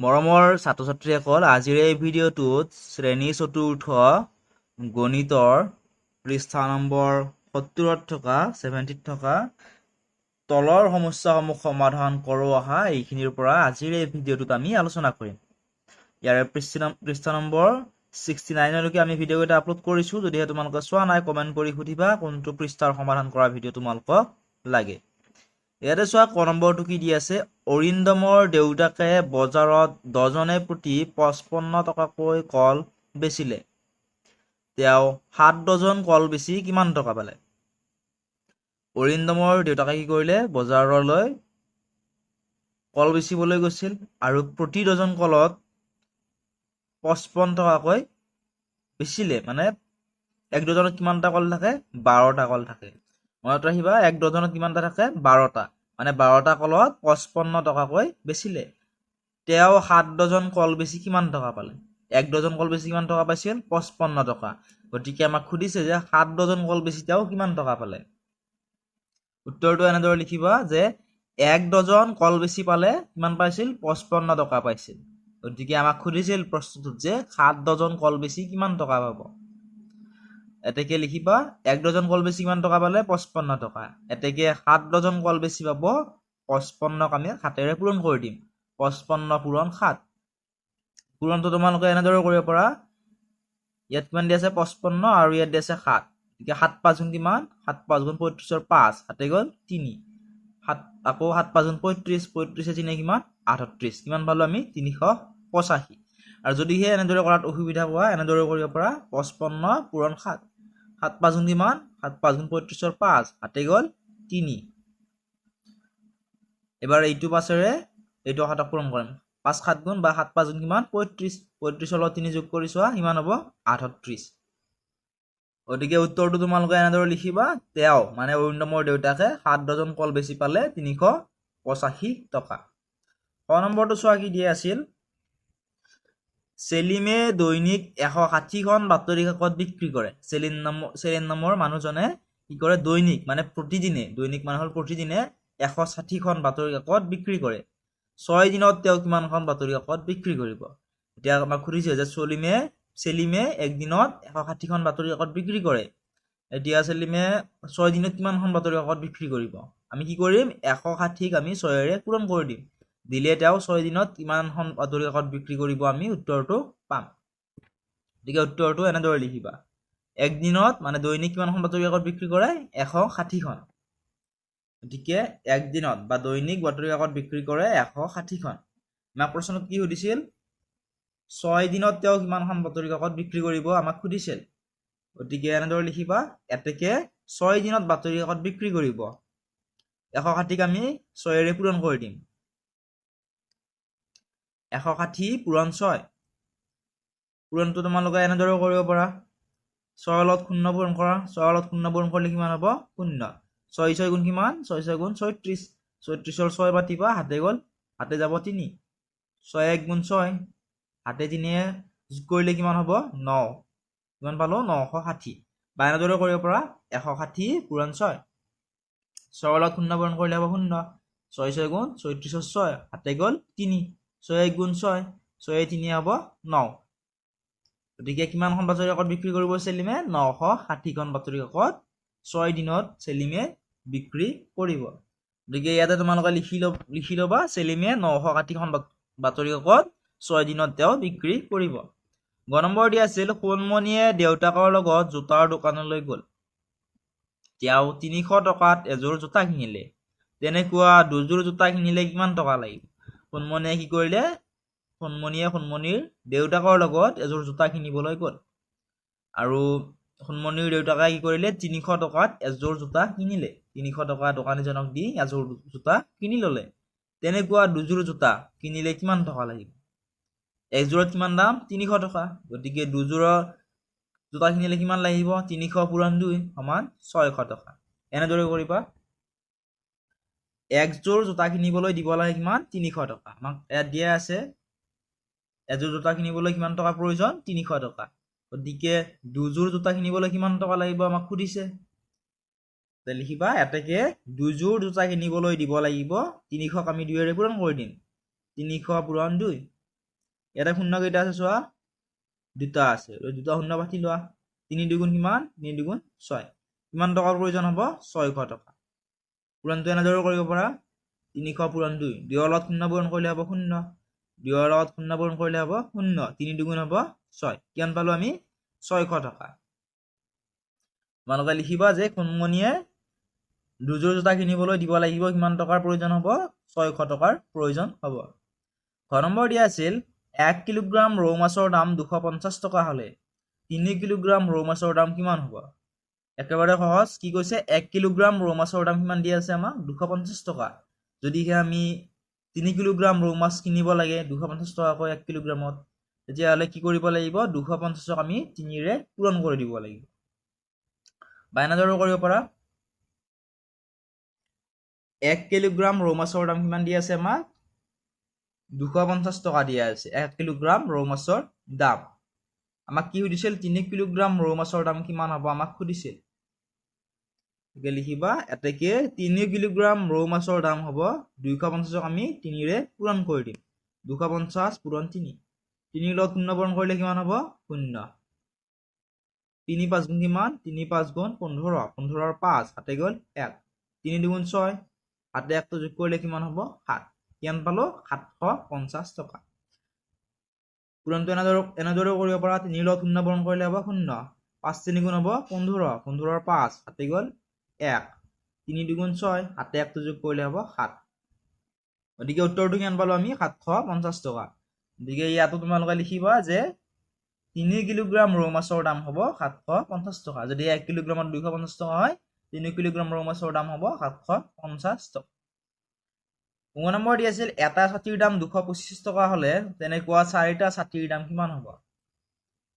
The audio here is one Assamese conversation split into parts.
মৰমৰ ছাত্ৰ-ছাত্ৰীসকল, আজিৰ এই ভিডিঅ'টোত শ্ৰেণী চতুৰ্থ গণিতৰ পৃষ্ঠা নম্বৰ 70ত থকা 70ত থকা তলৰ সমস্যাসমূহ সমাধান কৰোঁ অহা এইখিনিৰ পৰা আজিৰ এই ভিডিঅ'টোত আমি আলোচনা কৰিম। ইয়াৰে পৃষ্ঠা নম্বৰ 69লৈকে আমি ভিডিঅ' এটা আপলোড কৰিছোঁ। যদিহে তোমালোকে চোৱা নাই, কমেণ্ট কৰি সুধিবা কোনটো পৃষ্ঠাৰ সমাধান কৰা ভিডিঅ' তোমালোকক লাগে। ইয়াতে চোৱা, ক নম্বৰটো কি দি আছে, অৰিন্দমৰ দেউতাকে বজাৰত ডজনে প্ৰতি 55 টকাকৈ কল বেচিলে। তেওঁ 7 ডজন কল বেচি কিমান টকা পালে? অৰিন্দমৰ দেউতাকে কি কৰিলে, বজাৰলৈ কল বেচিবলৈ গৈছিল আৰু প্ৰতি ডজন কলত 55 টকাকৈ বেচিলে। মানে এক ডজনত কিমানটা কল থাকে? 12টা কল থাকে। মনত ৰাখিবা, এক ডজনত কিমানটা থাকে? 12টা। মানে 12টা কলত 55 টকাকৈ বেচিলে। তেওঁ 7 ডজন কল বেচি কিমান টকা পালে? এক ডজন কল বেচি কিমান টকা পাইছিল? 55 টকা। গতিকে আমাক সুধিছে যে 7 ডজন কল বেচি তেওঁ কিমান টকা পালে? উত্তৰটো এনেদৰে লিখিবা যে 1 ডজন কল বেচি পালে কিমান পাইছিল? 55 টকা পাইছিল। গতিকে আমাক সুধিছিল প্ৰশ্নটোত যে 7 ডজন কল বেচি কিমান টকা পাব। এতেকে লিখিবা 1 ডজন কল বেচি কিমান টকা পালে? 55 টকা। এতেকে 7 ডজন কল বেচি পাব 55ক আমি 7ৰে পূৰণ কৰি দিম। 55 পূৰণ 7। পূৰণটো তোমালোকে এনেদৰে কৰিব পাৰা, ইয়াত কিমান দি আছে? 55 আৰু ইয়াত দি আছে 7। গতিকে 7 5 গুণ কিমান? 7 5 গুণ 35ৰ 5, 7 গ'ল 3। 7 আকৌ 7 5 গুণ 35, 35 3 কিমান? 38। কিমান পালো আমি? 385। আৰু যদিহে এনেদৰে কৰাত অসুবিধা পোৱা, এনেদৰে কৰিব পাৰা 55 পূৰণ 7। 7 5 গুণ কিমান? 7 5 গুণ 35ৰ 5, 7 গ'ল 3। এবাৰ এইটো পাছেৰে এইটো 7ক পূৰণ কৰিম। 5 7 গুণ বা 7 5 গুণ কিমান? 35। 35ৰ লগত 3 যোগ কৰি চোৱা, কিমান হ'ব? 38। গতিকে উত্তৰটো তোমালোকে এনেদৰে লিখিবা, তেওঁ মানে অৰিন্দমৰ দেউতাকে 7 ডজন কল বেচি পালে 385 টকা। ক নম্বৰটো চোৱা কি দিয়া আছিল, চেলিমে দৈনিক 160খন বাতৰি কাকত বিক্ৰী কৰে। চেলিম নামৰ মানুহজনে কি কৰে? দৈনিক মানে প্ৰতিদিনে, দৈনিক মানে হ'ল প্ৰতিদিনে 160খন বাতৰি কাকত বিক্ৰী কৰে। 6 দিনত তেওঁ কিমানখন বাতৰি কাকত বিক্ৰী কৰিব? এতিয়া আমাক সুধিছে যে চেলিমে একদিনত 160খন বাতৰি কাকত বিক্ৰী কৰে। এতিয়া চেলিমে 6 দিনত কিমানখন বাতৰি কাকত বিক্ৰী কৰিব? আমি কি কৰিম? 160ক আমি 6ৰে পূৰণ কৰি দিম। দিলে তেওঁ 6 দিনত কিমানখন বাতৰি কাকত বিক্ৰী কৰিব? আমি উত্তৰটো পাম। গতিকে উত্তৰটো এনেদৰে লিখিবা, একদিনত মানে দৈনিক কিমানখন বাতৰি কাকত বিক্ৰী কৰে? 160খন। গতিকে একদিনত বা দৈনিক বাতৰি কাকত বিক্ৰী কৰে 160খন। আমাক প্ৰশ্নত কি সুধিছিল? 6 দিনত তেওঁ কিমানখন বাতৰি কাকত বিক্ৰী কৰিব আমাক সুধিছিল। গতিকে এনেদৰে লিখিবা, এতেকে 6 দিনত বাতৰি কাকত বিক্ৰী কৰিব। 160ক আমি 6ৰে পূৰণ কৰি দিম। 160 পূৰণ 6। পূৰণটো তোমালোকে এনেদৰে কৰিব পাৰা, 6ৰ লগত 0 পূৰণ কৰা। 6ৰ লগত 0 পূৰণ কৰিলে কিমান হ'ব? 0। 6 6 গুণ কিমান? 6 6 গুণ 36। 36ৰ 6 পাতিবা, 7 গ'ল, 7 যাব 3। 6 1 গুণ 6, 7 3 যোগ কৰিলে কিমান হ'ব? 9। কিমান পালো? 960। বা এনেদৰে কৰিব পৰা, 160 পূৰণ 6। 6ৰ লগত 0 পূৰণ কৰিলে হ'ব 0। 6 6 গুণ 36ৰ 6, 7 গ'ল 3। 6 1 গুণ 6, 6 3 হ'ব 9। গতিকে কিমানখন বাতৰি কাকত বিক্ৰী কৰিব চেলিমে? 960খন বাতৰি কাকত 6 দিনত চেলিমে বিক্ৰী কৰিব। গতিকে ইয়াতে তোমালোকে লিখি ল'বা, চেলিমে 960খন বাতৰি কাকত 6 দিনত তেওঁ বিক্ৰী কৰিব। গ নম্বৰ দিয়া আছিল, সোণমণিয়ে দেউতাকৰ লগত জোতাৰ দোকানলৈ গ'ল। তেওঁ 300 টকাত এযোৰ জোতা কিনিলে। তেনেকুৱা দুযোৰ জোতা কিনিলে কিমান টকা লাগিব? সোণমণিয়ে কি কৰিলে? সোণমণিৰ দেউতাকৰ লগত এযোৰ জোতা কিনিবলৈ গ'ল আৰু সোণমণিৰ দেউতাকে কি কৰিলে? 300 টকাত এযোৰ জোতা কিনিলে। 300 টকা দোকানীজনক দি এযোৰ জোতা কিনি ল'লে। তেনেকুৱা দুযোৰ জোতা কিনিলে কিমান টকা লাগিব? একযোৰত কিমান দাম? 300 টকা। গতিকে দুযোৰৰ জোতা কিনিলে কিমান লাগিব? 300 পূৰণ 2 সমান 600 টকা। এনেদৰে কৰিবা, একযোৰ জোতা কিনিবলৈ দিব লাগে কিমান? 300 টকা। আমাক ইয়াত দিয়া আছে এযোৰ জোতা কিনিবলৈ কিমান টকা প্ৰয়োজন? 300 টকা। গতিকে দুযোৰ জোতা কিনিবলৈ কিমান টকা লাগিব আমাক সুধিছে। লিখিবা, এতেকে দুযোৰ জোতা কিনিবলৈ দিব লাগিব 300ক আমি 2ৰে পূৰণ কৰি দিম। 300 পূৰণ 2। ইয়াতে শূন্য কেইটা আছে চোৱা দুটা আছে দুটা শূন্য পাতি লোৱা 3 দুগুণ কিমান 3 দুগুণ 6 কিমান টকাৰ প্ৰয়োজন হ'ব 600 টকা পূৰণটো এনেদৰে কৰিব পাৰা 300 পূৰণ 2 2ৰ লগত শূন্য পূৰণ কৰিলে হ'ব 0 2ৰ লগত শূন্য পূৰণ কৰিলে হ'ব 0 3 দুগুণ হ'ব 6 কিমান পালো আমি 600 টকা তোমালোকে লিখিবা যে কোনমণিয়ে দুযোৰ জোতা কিনিবলৈ দিব লাগিব কিমান টকাৰ প্ৰয়োজন হ'ব 600 টকাৰ প্ৰয়োজন হ'ব ঘৰ নম্বৰ দিয়া আছিল 1 কিলোগ্ৰাম ৰৌ মাছৰ দাম 250 টকা হলে 3 কিলোগ্ৰাম ৰৌ মাছৰ দাম কিমান হ'ব একেবাৰে সহজ কি কৈছে 1 কিলোগ্ৰাম ৰৌ মাছৰ দাম কিমান দিয়া আছে আমাক 250 টকা যদিহে আমি 3 কিলোগ্ৰাম ৰৌ মাছ কিনিব লাগে 250 টকাকৈ 1 কিলোগ্ৰামত তেতিয়াহ'লে কি কৰিব লাগিব 250 টকা আমি 3 ৰে পূৰণ কৰি দিব লাগিব বাইনাদৰো কৰিব পাৰা 1 কিলোগ্ৰাম ৰৌ মাছৰ দাম কিমান দিয়া আছে আমাক 250 টকা দিয়া আছে 1 কিলোগ্ৰাম ৰৌ মাছৰ দাম আমাক কি সুধিছিল 3 কিলোগ্ৰাম ৰৌ মাছৰ দাম কিমান হ'ব আমাক সুধিছিল একে লিখিবা এতেকে 3 কিলোগ্ৰাম ৰৌ মাছৰ দাম হ'ব 250 টকা আমি 3 ৰে পূৰণ কৰি দিম 250 পূৰণ 3 3 লগত 0 পূৰণ কৰিলে কিমান হ'ব 0 3 5 গুণ কিমান 3 5 গুণ 15 15 ৰ 5 হাতে গ'ল 1 3 দুগুণ 6 হাতে 1 তো যোগ কৰিলে কিমান হ'ব 7 কিমান পালো 750 টকা পূৰণটো এনেদৰে কৰিব পাৰা 3 লগত 0 পূৰণ কৰিলে হ'ব 0 5 3 গুণ হ'ব 15 15 ৰ 5 হাতে গ'ল 1 3 দুগুণ 6 হাতে 1 তো যোগ কৰিলে হ'ব 7 গতিকে উত্তৰটো কিমান পালো আমি 750 টকা গতিকে ইয়াতো তোমালোকে লিখিবা যে 3 কিলোগ্ৰাম ৰৌ মাছৰ দাম হ'ব 750 টকা যদি 1 কিলোগ্ৰামত 250 টকা হয় 3 কিলোগ্ৰাম ৰৌ মাছৰ দাম হ'ব 750 টকা 9 নম্বৰ দি আছিল এটা ছাতিৰ দাম 225 টকা হলে তেনেকুৱা চাৰিটা ছাতিৰ দাম কিমান হ'ব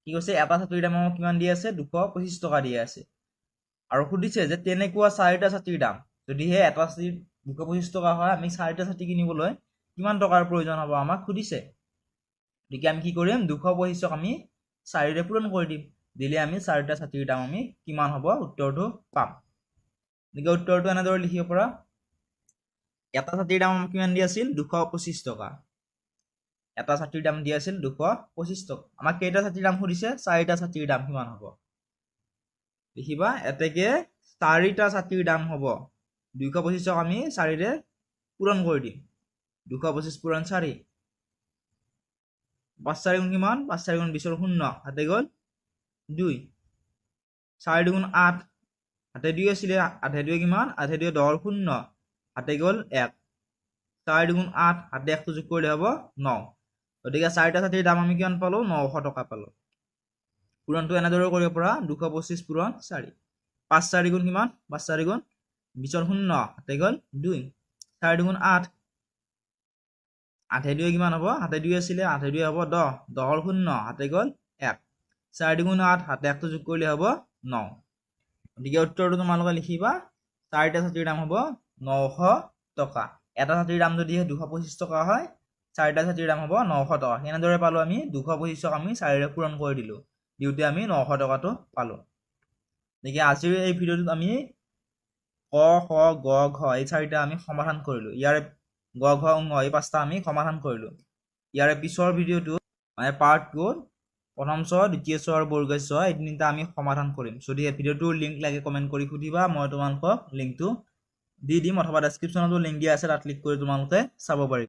কি কৈছে এটা ছাতিৰ দাম কিমান দি আছে 225 টকা দি আছে আৰু সুধিছে যে তেনেকুৱা চাৰিটা ছাতিৰ দাম যদিহে এটা ছাতিৰ 225 টকা হয় আমি চাৰিটা ছাতি কিনিবলৈ কিমান টকাৰ প্ৰয়োজন হ'ব আমাক সুধিছে গতিকে আমি কি কৰিম 225 আমি 4 ৰে পূৰণ কৰি দিম দিলে আমি চাৰিটা ছাতিৰ দাম আমি কিমান হ'ব উত্তৰটো পাম গতিকে উত্তৰটো এনেদৰে লিখিব পৰা এটা ছাতিৰ দাম কিমান দি আছিল 225 টকা এটা ছাতিৰ দাম দি আছিল 225 টকা আমাক কেইটা ছাতিৰ দাম সুধিছে চাৰিটা ছাতিৰ দাম কিমান হ'ব লিখিবা এতেকে চাৰিটা ছাতিৰ দাম হ'ব 225 আমি 4 ৰে পূৰণ কৰি দিম 225 পূৰণ 4 5 4 গুণ কিমান 5 4 গুণ 20 ৰ 0 হাতে গ'ল 2 4 দুগুণ 8 হাতে 2 আছিল আধে 2 কিমান আধে 2 10 ৰ 0 হাতে গ'ল 1 4 দুগুণ 8 হাতে 1 তো যোগ কৰিলে হ'ব 9 গতিকে চাৰিটা ছাতিৰ দাম আমি কিমান পালো 900 টকা পালো পূৰণটো এনেদৰে কৰিব পৰা 225 পূৰণ 4 5 4 গুণ কিমান 5 4 গুণ 20 ৰ 0 হাতে গ'ল 2 4 দুগুণ 8 আধে 2 কিমান হ'ব হাতে 2 আছিল আধে 2 হ'ব 10 10 ৰ 0 হাতে গ'ল 1 4 দুগুণ 8 হাতে 1 তো যোগ কৰিলে হ'ব 9 গতিকে উত্তৰটো তোমালোকে লিখিবা চাৰিটা ছাতিৰ দাম হ'ব 900 টকা এটা ছাতিৰ দাম যদি 225 টকা হয় চাৰিটা ছাতিৰ দাম হ'ব 900 টকা এনেদৰে পালো আমি 225 আমি 4 ৰে পূৰণ কৰি দিলো দিওতে আমি 900 টকাটো পালো গতিকে আজিৰ এই ভিডিঅ'টোত আমি ক খ গ ঘ এই চাৰিটা আমি সমাধান কৰিলো ইয়াৰে গ ঘ ঙ এই পাঁচটা আমি সমাধান কৰিলো ইয়াৰে পিছৰ ভিডিঅ'টো মানে পাৰ্ট 2 প্ৰথম ছ দ্বিতীয় ছ আৰু বৰ্গ ছ এই তিনিটা আমি সমাধান কৰিম যদি এই ভিডিঅ'টোৰ লিংক লাগে কমেন্ট কৰি সুধিবা মই তোমালোকক লিংকটো দি দিম অথবা ডেসক্ৰিপচনতো লিংক দিয়া আছে তাত ক্লিক কৰি তোমালোকে চাব পাৰিবা